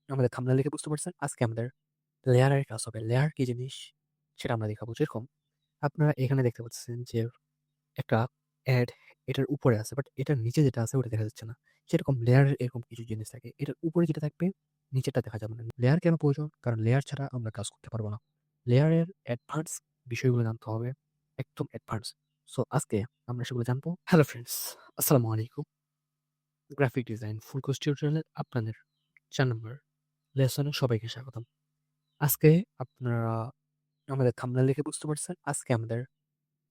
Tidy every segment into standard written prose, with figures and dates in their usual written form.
আমাদের থাম্বনেল দেখে বুঝতে পারছেন আজকে আমাদের লেয়ারের কাজ হবে। লেয়ার কি জিনিস সেটা আমরা দেখাবো। যেরকম আপনারা এখানে দেখতে পাচ্ছেন যে একটা অ্যাড এটার উপরে আছে বাট এটার নিচে যেটা আছে ওটা দেখা যাচ্ছে না। সেরকম লেয়ারের এরকম কিছু জিনিস থাকে। এটার উপরে যেটা থাকবে নিচেরটা দেখা যাবে না। লেয়ার কেন প্রয়োজন? কারণ লেয়ার ছাড়া আমরা কাজ করতে পারবো না। লেয়ারের অ্যাডভান্স বিষয়গুলো জানতে হবে। একদম অ্যাডভান্স। সো আজকে আমরা সেগুলো জানবো। হ্যালো ফ্রেন্ডস, আসসালামু আলাইকুম। গ্রাফিক ডিজাইন ফুল কোর্স টিউটোরিয়ালে আপনাদের ৪ নম্বর লেসনে সবাইকে স্বাগতম। আজকে আপনারা আমাদের থাম্বনেল দেখে বুঝতে পারছেন আজকে আমাদের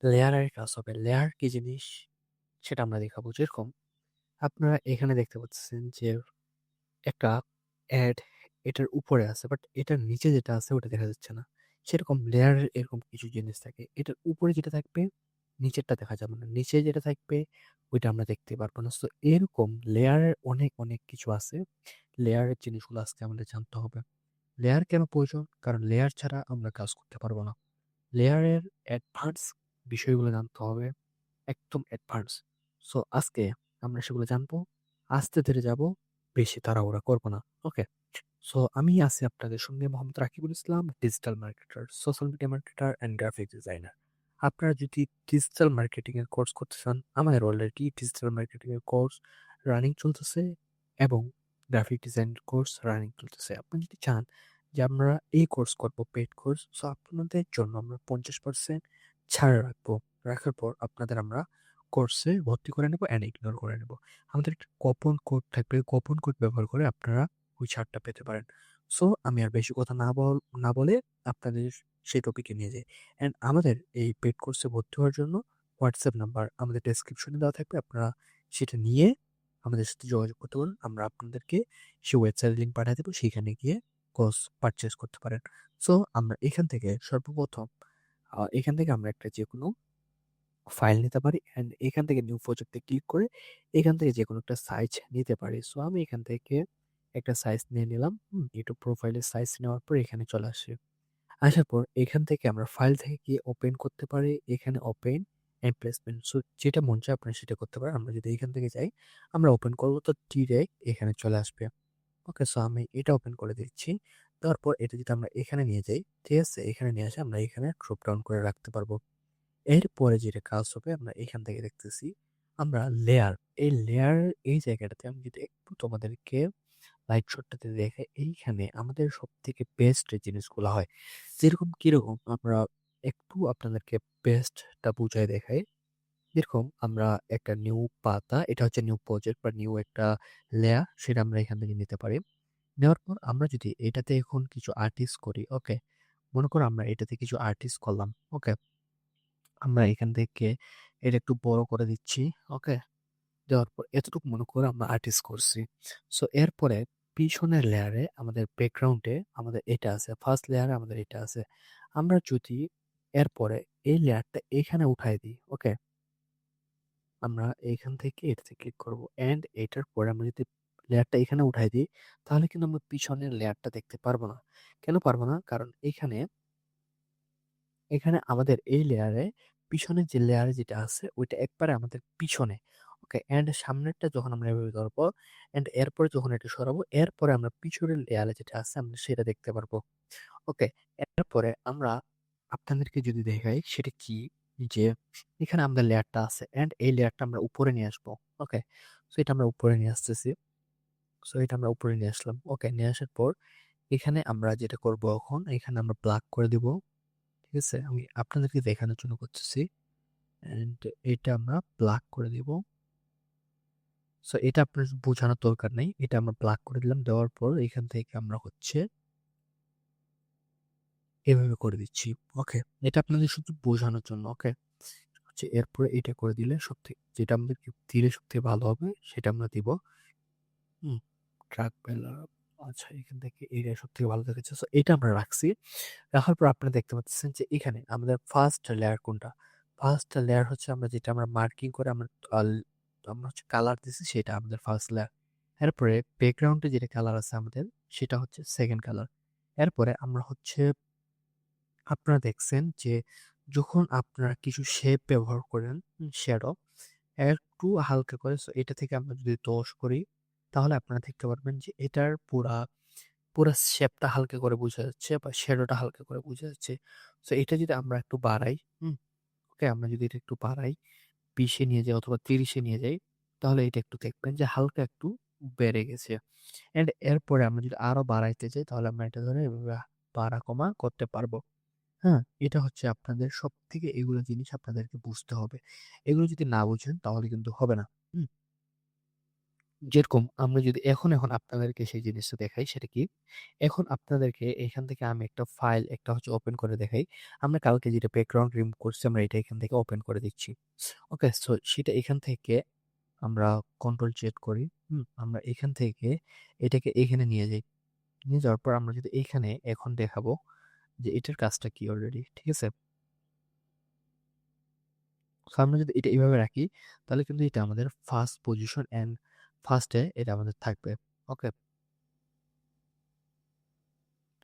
লেয়ারের কাজ হবে। লেয়ার কি জিনিস সেটা আমরা দেখাবো। যেরকম আপনারা এখানে দেখতে পাচ্ছেন যে একটা অ্যাড এটার উপরে আছে বাট এটার নিচে যেটা আছে ওটা দেখা যাচ্ছে না। সেরকম লেয়ারের এরকম কিছু জিনিস থাকে। এটার উপরে যেটা থাকবে নিচেরটা দেখা যাবে না। নিচে যেটা থাকবে ওইটা আমরা দেখতে পারবো না। সো এরকম লেয়ারের অনেক কিছু আছে। লেয়ারের জিনিসগুলো আজকে আমাদের জানতে হবে। লেয়ার কেন প্রয়োজন? কারণ লেয়ার ছাড়া আমরা কাজ করতে পারবো না। লেয়ারের অ্যাডভান্স বিষয়গুলো জানতে হবে। একদম অ্যাডভান্স। সো আজকে আমরা সেগুলো জানবো। আস্তে ধীরে যাব, বেশি তাড়াহুড়া করবো না। ওকে? সো আমি আছি আপনাদের সঙ্গে Mohammad Rakibul Islam, digital marketer, social media marketer and graphic designer. আপনারা যদি ডিজিটাল মার্কেটিং এর কোর্স করতে চান, আমাদের অলরেডি ডিজিটাল মার্কেটিং এর কোর্স রানিং চলতেছে এবং গ্রাফিক ডিজাইন কোর্স রানিং চলতেছে। আপনি যদি চান যে আমরা এই কোর্স করব পেইড কোর্স, সো আপনাদের জন্য আমরা 50% ছাড় রাখবো। রাখার পর আপনাদের আমরা কোর্সে ভর্তি করে নেব অ্যান্ড ইগনোর করে নেব। আমাদের একটা কুপন কোড থাকবে, কুপন কোড ব্যবহার করে আপনারা ওই ছাড়টা পেতে পারেন। সো আমি আর বেশি কথা না বলে আপনাদের সেই টপিকে নিয়ে যাই। অ্যান্ড আমাদের এই পেইড কোর্সে ভর্তি হওয়ার জন্য হোয়াটসঅ্যাপ নাম্বার আমাদের ডেসক্রিপশনে দেওয়া থাকবে। আপনারা সেটা নিয়ে আমাদের সাথে যোগাযোগ করতে পারেন। আমরা আপনাদেরকে সেই ওয়েবসাইটের লিঙ্ক পাঠিয়ে দেবো। সেখানে গিয়ে কোর্স পারচেজ করতে পারেন। সো আমরা এখান থেকে সর্বপ্রথম এখান থেকে আমরা একটা যেকোনো ফাইল নিতে পারি অ্যান্ড এখান থেকে নিউ প্রজেক্টে ক্লিক করে এখান থেকে যেকোনো একটা সাইজ নিতে পারি। সো আমি এখান থেকে একটা সাইজ নিয়ে নিলাম। ইউটিউব প্রোফাইলের সাইজ নেওয়ার পর এখানে চলে আসে। আসার পর এখান থেকে আমরা ফাইল থেকে গিয়ে ওপেন করতে পারি। এখানে ওপেন অ্যান্ড প্লেসমেন্ট। সো যেটা মন চায় আপনারা সেটা করতে পারেন। আমরা যদি এখান থেকে যাই, আমরা ওপেন করবো তো ডিরেক্ট এখানে চলে আসবে। ওকে, সো আমি এটা ওপেন করে দিচ্ছি। দেওয়ার পর এটা যদি আমরা এখানে নিয়ে যাই, ঠিক আছে? এখানে নিয়ে আসে আমরা এখানে ড্রপ ডাউন করে রাখতে পারবো। এরপরে যেটা কাজ হবে আমরা এখান থেকে দেখতেছি আমরা লেয়ার, এই লেয়ার এই জায়গাটাতে আমি যদি একটু তোমাদেরকে লাইট শটটাতে দেখে এইখানে আমাদের সব থেকে বেস্ট জিনিসগুলো হয় যেরকম কিরকম আমরা একটু আপনাদেরকে বেস্টটা বুঝাই দেখাই। যেরকম আমরা একটা নিউ পাতা, এটা হচ্ছে নিউ প্রজেক্ট বা নিউ একটা লেয়ার, সেটা আমরা এখান থেকে নিতে পারি। নেওয়ার পর আমরা যদি এটাতে এখন কিছু আর্টিস্ট করি, ওকে, মনে করো আমরা এটাতে কিছু আর্টিস্ট করলাম, ওকে, আমরা এখান থেকে এটা একটু বড় করে দিচ্ছি, ওকে, দেওয়ার পর এতটুকু মনে করে আমরা আর্টিস্ট করছি। সো এরপরে পিছনের লেয়ারে আমাদের ব্যাকগ্রাউন্ডে আমাদের এটা আছে, ফার্স্ট লেয়ারে আমাদের এটা আছে। আমরা যদি এরপরে এই লেয়ারটা এখানে উঠাই দিই, ওকে, আমরা এইখান থেকে এটাতে ক্লিক করব অ্যান্ড এটার পরে আমরা যদি লেয়ারটা এখানে উঠাই দিই তাহলে কিন্তু আমরা পিছনের লেয়ারটা দেখতে পারবো না। কেন পারবো না? কারণ এখানে এখানে আমাদের এই লেয়ারে পিছনের যে লেয়ারে যেটা আছে ওইটা একবারে আমাদের পিছনে, ওকে, এন্ড সামনেরটা যখন আমরা এভাবে ধরবো এন্ড এরপরে যখন এটা সরাবো এরপরে আমরা পিছনের লেয়ারে যেটা আছে আমরা সেটা দেখতে পারবো। ওকে, এরপরে আমরা আপনাদেরকে যদি দেখাই সেটা কি, যে এখানে আমাদের লেয়ারটা আছে এন্ড এই লেয়ারটা আমরা উপরে নিয়ে আসবো। ওকে, সো এটা আমরা উপরে নিয়ে আসতেছি। সো এটা আমরা উপরে নিয়ে আসলাম। ওকে, নিয়ে আসার পর এখানে আমরা যেটা করব এখন এখানে আমরা ব্ল্যাক করে দিব। ঠিক আছে? আমি আপনাদেরকে দেখানোর জন্য করতেছি। অ্যান্ড এটা আমরা প্লাগ করে দিব। সো এটা আপনার বোঝানোর দরকার নেই। এটা আমরা প্লাগ করে দিলাম। দেওয়ার পর এখান থেকে আমরা হচ্ছে এভাবে করে দিচ্ছি। ওকে? এটা আপনাদের শুধু বোঝানোর জন্য। ওকে? হচ্ছে এরপরে এটা করে দিলে সবথেকে যেটা আমাদেরকে দিলে সবথেকে ভালো হবে সেটা আমরা দিব। হুম? ট্রাক পেলার, আচ্ছা, এখান থেকে এটা সবথেকে ভালো দেখাচ্ছে। সো এটা আমরা রাখছি। রাখার পর আপনারা দেখতে পাচ্ছেন যে এখানে আমাদের ফার্স্ট লেয়ার কোনটা? ফার্স্ট লেয়ার হচ্ছে আমরা যেটা আমরা মার্কিং করে আল আমরা হচ্ছে কালার দিছি সেটা আমাদের ফার্স্ট লেয়ার। এরপরে ব্যাকগ্রাউন্ডে যেটা কালার আছে আমাদের সেটা হচ্ছে সেকেন্ড কালার। এরপরে আমরা হচ্ছে আপনারা দেখছেন যে যখন আপনারা কিছু শেপ ব্যবহার করেন, শ্যাডো একটু হালকা করে, সো এটা থেকে আমরা যদি ১০ করি তাহলে আপনারা দেখতে পারবেন যে এটার পুরা পুরা শেপটা হালকা করে বোঝা যাচ্ছে বা শ্যাডোটা হালকা করে বোঝা যাচ্ছে। সো এটা যদি আমরা একটু বাড়াই, ওকে? আমরা যদি এটা একটু বাড়াই, ২০ এ নিয়ে যাই অথবা ৩০ এ নিয়ে যাই, তাহলে এটা একটু দেখবেন যে হালকা একটু বেড়ে গেছে। অ্যান্ড এরপরে আমরা যদি আরো বাড়াইতে চাই তাহলে আমরা এটা ধরে এভাবে বাড়া কমা করতে পারবো। হ্যাঁ? এটা হচ্ছে আপনাদের সবথেকে এগুলো জিনিস আপনাদেরকে বুঝতে হবে। এগুলো যদি না বুঝেন তাহলে কিন্তু হবে না। হুম? যেরকম আমরা যদি এখন আপনাদেরকে সেই জিনিসটা দেখাই সেটা কি? এখন আপনাদেরকে এখান থেকে আমি একটা ফাইল একটা হচ্ছে ওপেন করে দেখাই। আমরা কালকে যেটা ব্যাকগ্রাউন্ড রিমুভ করছি আমরা এটা এখান থেকে ওপেন করে দিচ্ছি। ওকে? সো সেটা এখান থেকে আমরা কন্ট্রোল জেড করি। আমরা এখান থেকে এটাকে এখানে নিয়ে যাই। নিয়ে যাওয়ার পর আমরা যদি এখানে এখন দেখাবো যে এটার কাজটা কি অলরেডি। ঠিক আছে? সো আমরা যদি এটা এভাবে রাখি তাহলে কিন্তু এটা আমাদের ফার্স্ট পজিশন অ্যান্ড ফার্স্ট এ এটা আমাদের থাকবে। ওকে?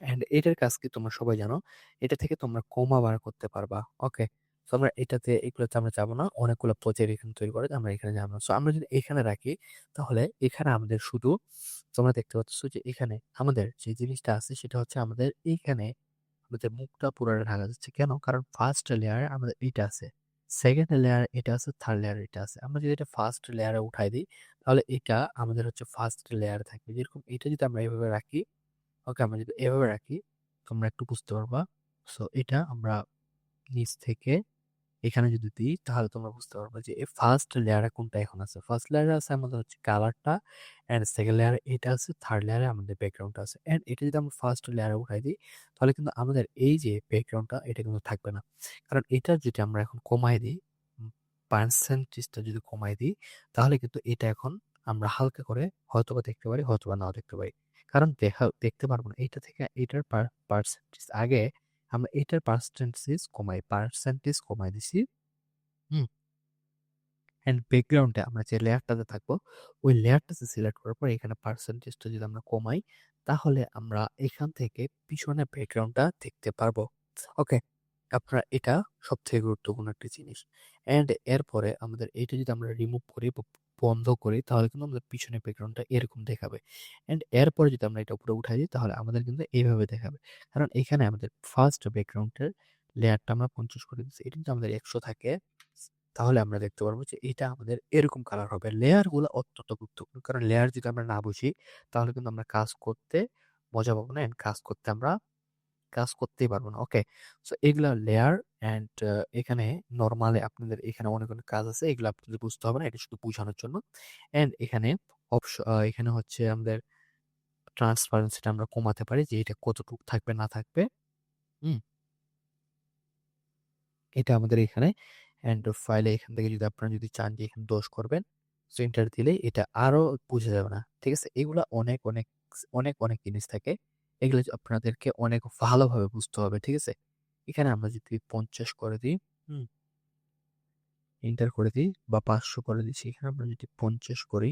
অ্যান্ড এটার কাজ কি তোমরা সবাই জানো। এটা থেকে তোমরা কমা বার করতে পারবা। ওকে? সো আমরা এটাতে এগুলোতে আমরা যাবো না। অনেকগুলো প্রজেক্ট এখানে তৈরি করে আমরা এখানে যাবো না। সো আমরা যদি এখানে রাখি তাহলে এখানে আমাদের শুধু তোমরা দেখতে পাচ্ছ যে এখানে আমাদের যে জিনিসটা আছে সেটা হচ্ছে আমাদের এইখানে আমাদের মুখটা পুরোটা ঢাকা যাচ্ছে। কেন? কারণ ফার্স্ট লেয়ারে আমাদের এইটা আছে। সেকেন্ড লেয়ার এটা আছে, থার্ড লেয়ার এটা আছে। আমরা যদি এটা ফার্স্ট লেয়ারে উঠাই দিই তাহলে এটা আমাদের হচ্ছে ফার্স্ট লেয়ারে থাকবে। যেরকম এটা যদি আমরা এভাবে রাখি, ওকে? আমরা যদি এভাবে রাখি তোমরা একটু বুঝতে পারবা। সো এটা আমরা নিচ থেকে এখানে যদি দিই তাহলে তোমরা বুঝতে পারবে যে ফার্স্ট লেয়ারে কোনটা এখন আছে। ফার্স্ট লেয়ারে আছে আমাদের হচ্ছে কালারটা অ্যান্ড সেকেন্ড লেয়ারে এটা আছে, থার্ড লেয়ারে আমাদের ব্যাকগ্রাউন্ডটা আছে। অ্যান্ড এটা যদি আমরা ফার্স্ট লেয়ারে উঠাই দিই তাহলে কিন্তু আমাদের এই যে ব্যাকগ্রাউন্ডটা এটা কিন্তু থাকবে না। কারণ এটা যদি আমরা এখন কমায় দিই, পার্সেন্টেজটা যদি কমায় দিই তাহলে কিন্তু এটা এখন আমরা হালকা করে হয়তোবা দেখতে পারি, হয়তোবা নাও দেখতে পারি। কারণ দেখতে পারবো না। এইটা থেকে এইটার পার্সেন্টেজ আগে আমরা এটার পার্সেন্টেজ কমাই দিছি। হুম? অ্যান্ড ব্যাকগ্রাউন্ডে আমরা যে লেয়ারটাতে থাকবো, ওই লেয়ারটাতে সিলেক্ট করার পর এখানে পার্সেন্টেজটা যদি আমরা কমাই, তাহলে আমরা এখান থেকে পিছনের ব্যাকগ্রাউন্ডটা দেখতে পারবো। ওকে? আপনারা এটা সবথেকে গুরুত্বপূর্ণ একটা জিনিস। অ্যান্ড এরপরে আমাদের এইটা যদি আমরা রিমুভ করি বা বন্ধ করি, তাহলে কিন্তু আমাদের পিছনের ব্যাকগ্রাউন্ডটা এরকম দেখাবে। অ্যান্ড এরপরে যদি আমরা এটা উপরে উঠাই দিই, তাহলে আমাদের কিন্তু এইভাবে দেখাবে। কারণ এখানে আমাদের ফার্স্ট ব্যাকগ্রাউন্ডের লেয়ারটা আমরা ৫০ করে দিচ্ছি। এটা যদি আমাদের ১০০ থাকে তাহলে আমরা দেখতে পারবো যে এটা আমাদের এরকম কালার হবে। লেয়ারগুলো অত্যন্ত গুরুত্বপূর্ণ। কারণ লেয়ার যদি আমরা না বুঝি তাহলে কিন্তু আমরা কাজ করতে মজা পাবো না অ্যান্ড কাজ করতেই পারবো না। ওকে? সো এগুলা লেয়ার অ্যান্ড এখানে নরমালি আপনাদের এখানে অনেক কাজ আছে। এগুলো আপনাদের বুঝতে হবে না। এটা শুধু বোঝানোর জন্য। অ্যান্ড এখানে এখানে হচ্ছে আমাদের ট্রান্সপারেন্সিটা আমরা কমাতে পারি যে এটা কতটুকু থাকবে না থাকবে। হুম? এটা আমাদের এখানে অ্যান্ড ফাইলে এখান থেকে যদি আপনারা যদি চান যে এখানে ১০ করবেন, সো এন্টার দিলেই এটা আরো বোঝা যাবে না। ঠিক আছে? এগুলা অনেক জিনিস থাকে। এগুলো আপনাদেরকে অনেক ভালোভাবে বুঝতে হবে। ঠিক আছে? এখানে আমরা যদি ৫০ করে দিই, হুম? এন্টার করে দিই বা ৫০০ করে দিচ্ছি। এখানে আমরা যদি ৫০ করি,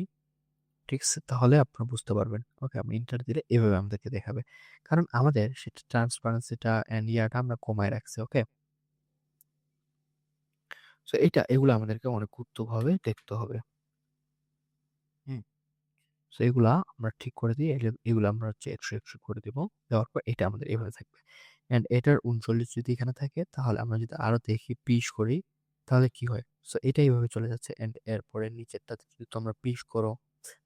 ঠিক আছে? তাহলে আপনারা বুঝতে পারবেন। ওকে? আমি এন্টার দিলে এভাবে আমাদেরকে দেখাবে। কারণ আমাদের সেটা ট্রান্সপারেন্সিটা অ্যান্ড ইয়াটা আমরা কমায় রাখছি। ওকে? সো এগুলো আমাদেরকে অনেক গুরুত্বভাবে দেখতে হবে। হুম? সো এগুলা আমরা ঠিক করে দিই। এগুলো আমরা হচ্ছে ১০০ করে দিব। দেওয়ার পর এটা আমাদের এভাবে থাকবে। অ্যান্ড এটার ৩৯ যদি এখানে থাকে তাহলে আমরা যদি আরো দেখি ২০ করি তাহলে কি হয়? সো এটা এভাবে চলে যাচ্ছে অ্যান্ড এরপরে নিচেরটাতে যদি তোমরা ২০ করো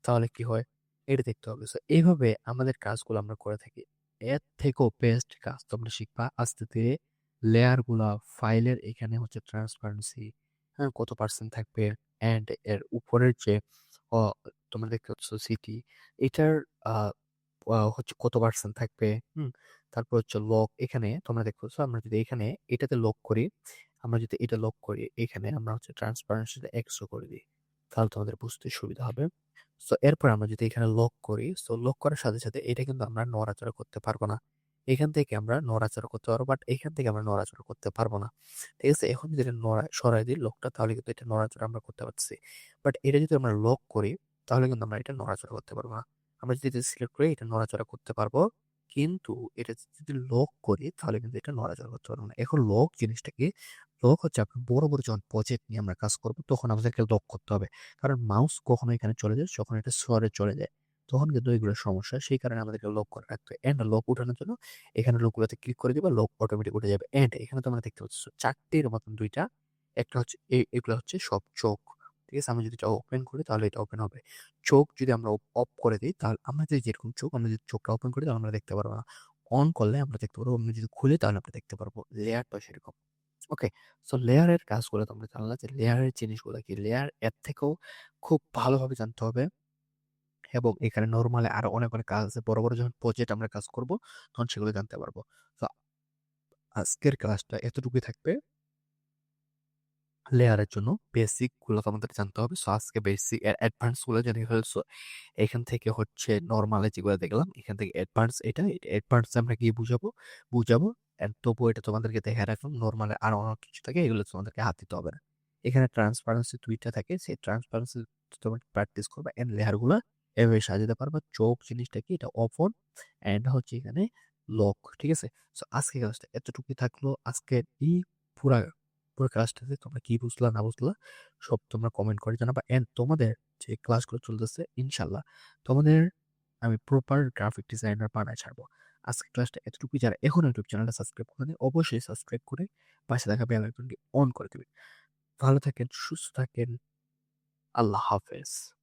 তাহলে কি হয়? এটা দেখতে হবে। সো এইভাবে আমাদের কাজগুলো আমরা করে থাকি। এর থেকেও বেস্ট কাজ তোমরা শিখবা আস্তে ধীরে লেয়ার গুলা ফাইলের এখানে হচ্ছে ট্রান্সপারেন্সি, হ্যাঁ? কত পার্সেন্ট থাকবে অ্যান্ড এর উপরের যে অ তোমরা দেখতে পাচ্ছ সিটি এটার আ আ হচ্ছে কত পার্সেন্ট থাকবে, হুম? তারপর হচ্ছে লক এখানে তোমরা দেখতে পাচ্ছ আমরা যদি এখানে এটাতে লক করি, আমরা যদি এটা লক করি এখানে আমরা হচ্ছে ট্রান্সপারেন্সিটা ১০০ করে দিই। তাহলে তোমাদের বুঝতে সুবিধা হবে। সো এরপর আমরা যদি এখানে লক করি, সো লক করার সাথে এটা কিন্তু আমরা নড়াচড়া করতে পারবো না। এখান থেকে আমরা নড়াচড়া করতে পারবো বাট এখান থেকে আমরা নড়াচড়া করতে পারবো না। ঠিক আছে? এখন যদি এটা সরাই দিই লকটা তাহলে কিন্তু এটা নড়াচড়া আমরা করতে পারতেছি। বাট এটা যদি আমরা লক করি তাহলে কিন্তু আমরা এটা নড়াচড়া করতে পারবো না। আমরা যদি এটা সিলেক্ট করি এটা নড়াচড়া করতে পারবো। কিন্তু এটা যদি লক করি তাহলে কিন্তু এটা নড়াচড়া করতে পারবো না। এখন লক জিনিসটা কি? লক হচ্ছে আপনার বড় যখন প্রজেক্ট নিয়ে আমরা কাজ করব তখন আমাদেরকে লক করতে হবে। কারণ মাউস কখনো এখানে চলে যায় যখন এটা সরে চলে যায়। তখন কিন্তু এগুলোর সমস্যা। সেই কারণে আমাদেরকে লক করে রাখতে হয়। অ্যান্ড লক উঠানোর জন্য এখানে লকগুলোতে ক্লিক করে দিবা, লক অটোমেটিক উঠে যাবে। অ্যান্ড এখানে তোমরা দেখতে পাচ্ছ ৪ টের মতন ২ টা। একটা হচ্ছে এগুলা হচ্ছে সব চোখ। ঠিক আছে? আমি যদি এটা ওপেন করি তাহলে এটা ওপেন হবে। চোখ যদি আমরা অফ করে দেই তাহলে আমরা যেরকম চোখ আমরা যদি চোখটা ওপেন করি তাহলে আমরা দেখতে পারবো না। অন করলে আমরা দেখতে পারবো। আমরা যদি খুলি তাহলে আমরা দেখতে পারবো। লেয়ারটাও সেরকম। ওকে। সো লেয়ারের কাজগুলো তোমরা জানলা যে লেয়ারের জিনিসগুলো কি? লেয়ার এর থেকেও খুব ভালোভাবে জানতে হবে এবং এখানে নরমালি আরো অনেক কাজ আছে। বড় যখন প্রজেক্ট আমরা কাজ করব তখন সেগুলো জানতে পারবো। তো আজকের ক্লাসটা এতটুকুই থাকবে। লেয়ারের জন্য বেসিক গুলো তোমাদের জানতে হবে। সো আজকে বেসিক অ্যাডভান্স গুলো জেনে ফেলছো। এখান থেকে হচ্ছে নরমালে যেগুলো দেখলাম, এখান থেকে অ্যাডভান্স অ্যাডভান্স আমরা কি বুঝাবো। এন্ড তবুও এটা তোমাদেরকে দেখে রাখলাম। নরমালে আরো অনেক কিছু থাকে, এগুলো তোমাদেরকে হাত দিতে হবে না। এখানে ট্রান্সপারেন্সি ২ টা থাকে। সেই ট্রান্সপারেন্সি তোমরা প্র্যাকটিস করবা এন্ড লেয়ার গুলা এভাবে সাজাতে পারবা। চোখ জিনিসটা কি? এটা অফ অন এন্ড হচ্ছে এখানে লক। ঠিক আছে? সো আজকের ক্লাসটা এতটুকুই থাকলো। আজকের এই পুরা পুরো ক্লাসটাতে তোমরা কি বুঝলা না বুঝলা সব তোমরা কমেন্ট করে জানাবা। এন্ড তোমাদের যে ক্লাসগুলো চলতেছে ইনশাল্লাহ তোমাদের আমি প্রপার গ্রাফিক ডিজাইনার বানায় ছাড়বো। আজকের ক্লাসটা এতটুকুই। যারা এখনো ইউটিউব চ্যানেলটা সাবস্ক্রাইব করেনি অবশ্যই সাবস্ক্রাইব করে পাশে থাকা বেল আইকনটি অন করে দিবেন। ভালো থাকেন, সুস্থ থাকেন। আল্লাহ হাফেজ।